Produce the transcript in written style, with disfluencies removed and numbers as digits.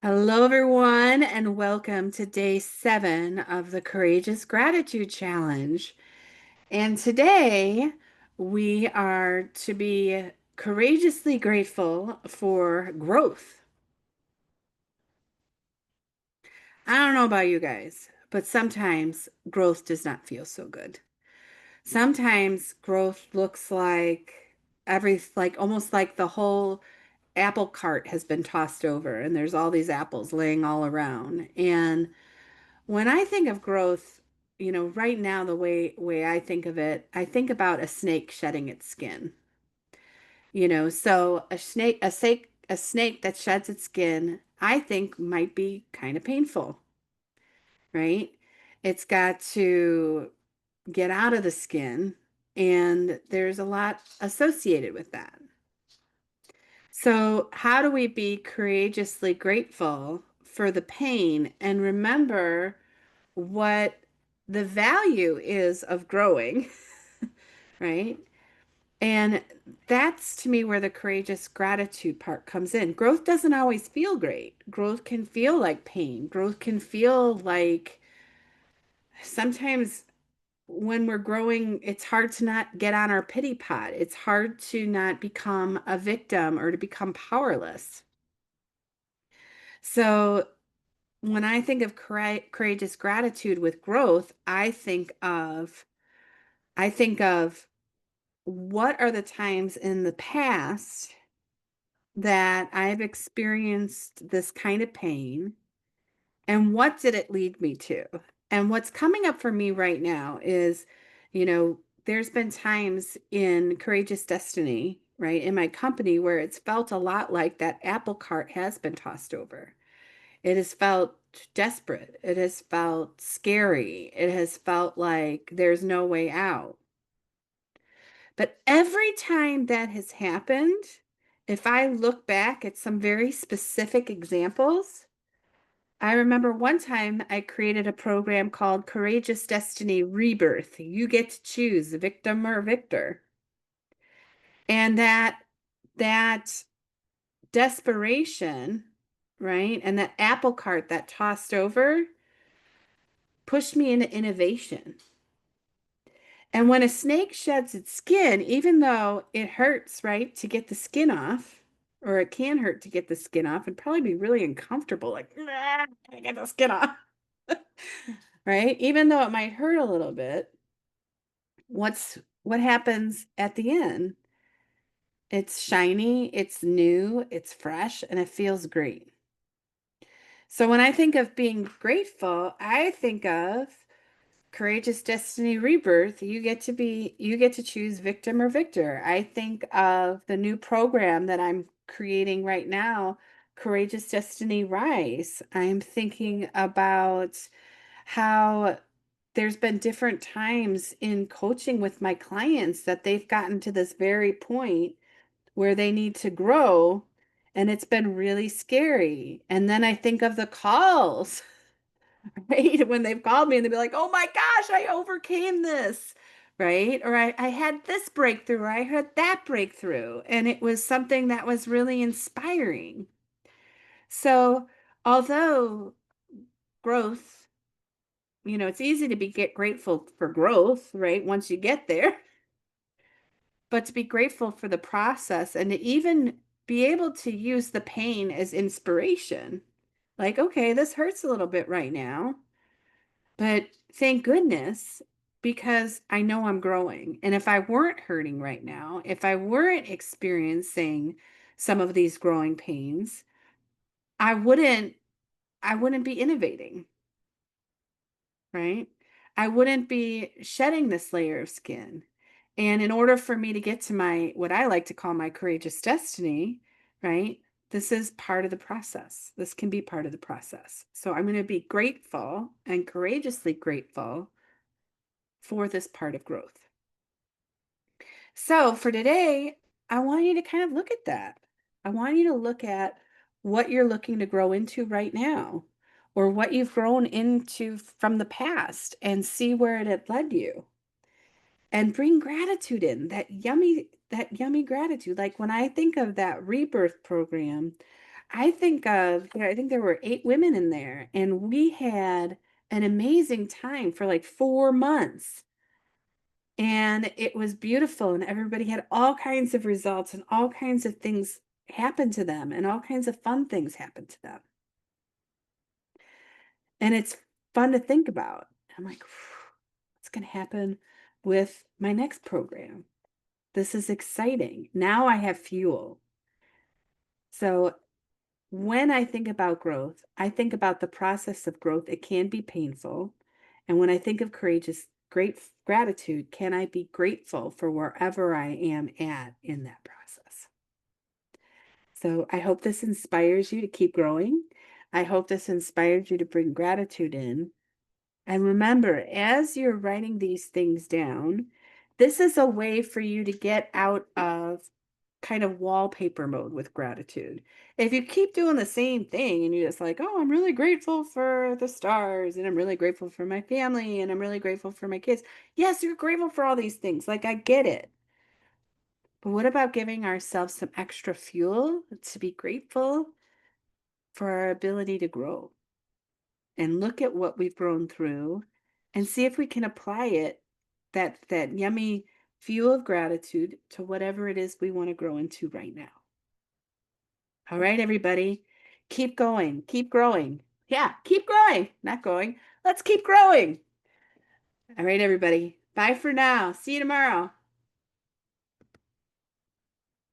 Hello, everyone, and welcome to day 7 of the Courageous Gratitude Challenge. And today we are to be courageously grateful for growth. I don't know about you guys, but sometimes growth does not feel so good. Sometimes growth looks like almost like the whole apple cart has been tossed over and there's all these apples laying all around. And when I think of growth, right now the way I think of it, I think about a snake shedding its skin. So a snake that sheds its skin, I think might be kind of painful, right? It's got to get out of the skin, and there's a lot associated with that. So, how do we be courageously grateful for the pain and remember what the value is of growing, right? And that's to me where the courageous gratitude part comes in. Growth doesn't always feel great. Growth can feel like pain. Growth can feel like sometimes when we're growing, it's hard to not get on our pity pot. It's hard to not become a victim or to become powerless. So when I think of courageous gratitude with growth, I think of what are the times in the past that I've experienced this kind of pain and what did it lead me to? And what's coming up for me right now is, there's been times in Courageous Destiny, right, in my company where it's felt a lot like that apple cart has been tossed over. It has felt desperate. It has felt scary. It has felt like there's no way out. But every time that has happened, if I look back at some very specific examples, I remember one time I created a program called Courageous Destiny Rebirth. You get to choose victim or victor. And that desperation, right? And that apple cart that tossed over pushed me into innovation. And when a snake sheds its skin, even though it hurts, right, to get the skin off, or it can hurt to get the skin off and probably be really uncomfortable, like, "Ah, I get the skin off," right? Even though it might hurt a little bit, what happens at the end? It's shiny, it's new, it's fresh, and it feels great. So when I think of being grateful, I think of Courageous Destiny Rebirth. You get to choose victim or victor. I think of the new program that I'm creating right now, Courageous Destiny Rise. I'm thinking about how there's been different times in coaching with my clients that they've gotten to this very point where they need to grow, and it's been really scary. And then I think of the calls, right? When they've called me and they'll be like, oh my gosh, I overcame this, right? Or I had this breakthrough, or I had that breakthrough. And it was something that was really inspiring. So, although growth, it's easy to get grateful for growth, right? Once you get there, but to be grateful for the process and to even be able to use the pain as inspiration. Like, okay, this hurts a little bit right now. But thank goodness, because I know I'm growing. And if I weren't hurting right now, if I weren't experiencing some of these growing pains, I wouldn't I wouldn't be innovating, right? I wouldn't be shedding this layer of skin. And in order for me to get to my what I like to call my courageous destiny, right? This is part of the process. This can be part of the process. So I'm going to be grateful and courageously grateful for this part of growth. So for today, I want you to kind of look at that. I want you to look at what you're looking to grow into right now, or what you've grown into from the past, and see where it had led you. And bring gratitude in, that yummy gratitude. Like when I think of that rebirth program, I think there were 8 women in there, and we had an amazing time for like 4 months. And it was beautiful, and everybody had all kinds of results, and all kinds of things happened to them, and all kinds of fun things happened to them. And it's fun to think about. I'm like, what's going to happen with my next program? This is exciting. Now I have fuel. So when I think about growth, I think about the process of growth. It can be painful. And when I think of great gratitude, can I be grateful for wherever I am at in that process? So I hope this inspires you to keep growing. I hope this inspires you to bring gratitude in. And remember, as you're writing these things down, this is a way for you to get out of kind of wallpaper mode with gratitude. If you keep doing the same thing and you're just like, oh, I'm really grateful for the stars, and I'm really grateful for my family, and I'm really grateful for my kids. Yes, you're grateful for all these things. Like, I get it. But what about giving ourselves some extra fuel to be grateful for our ability to grow and look at what we've grown through and see if we can apply it, that yummy fuel of gratitude, to whatever it is we want to grow into right now. All right, everybody, keep going, keep growing. Yeah, keep growing, not going. Let's keep growing. All right, everybody. Bye for now. See you tomorrow.